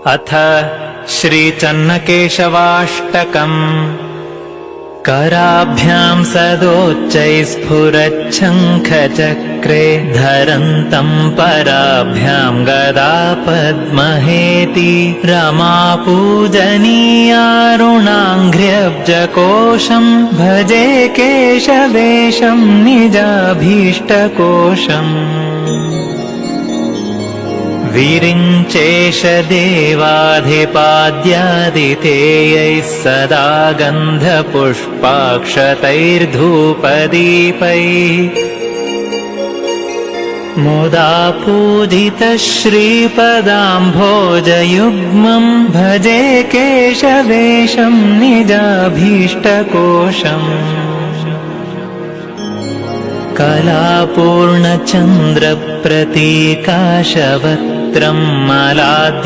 अथ श्रीचन्नकेशवाष्टकम्। कराभ्यां सदोच्चैस्फुरच्छङ्खचक्रे धरन्तं पराभ्यां गदा पद्महेति रमापूजनीयारुणाङ्घ्र्यब्जकोशं भजे केशवेशं निजाभीष्टकोशम्। विरिञ्चेशदेवाधिपाद्यादितेयैः सदा गन्धपुष्पाक्षतैर्धूपदीपैः मुदा पूजितः श्रीपदाम्भोजयुग्मं भजे केशवेशं निजाभीष्टकोशम्। कलापूर्णचन्द्रप्रतीकाशवक्त्रं मलाद्य